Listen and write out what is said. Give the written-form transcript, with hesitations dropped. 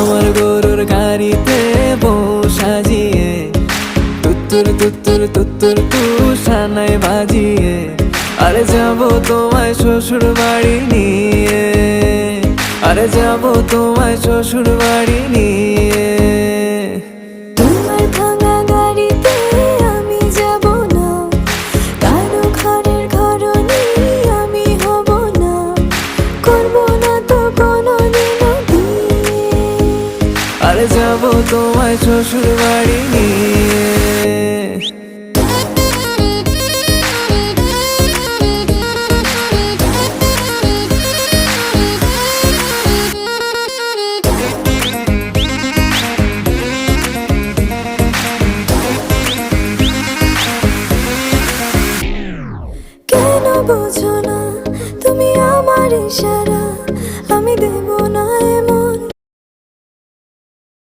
আমার গরুর গাড়িতে বউ সাজিয়ে তুত্তুর তুত্তুর তুত্তুর তুষানায় বাজিয়ে আরে যাবো তোমায় শ্বশুর বাড়ি নিয়ে, আরে যাবো তোমায় শ্বশুর বাড়ি নিয়ে। তোমার ভাঙা গাড়িতে আমি যাব না, কারো ঘরের ঘরনি আমি হব না, করব না তো কোনোদিনও বিয়ে। আরে যাবো তোমায় শ্বশুর বাড়ি নিয়ে।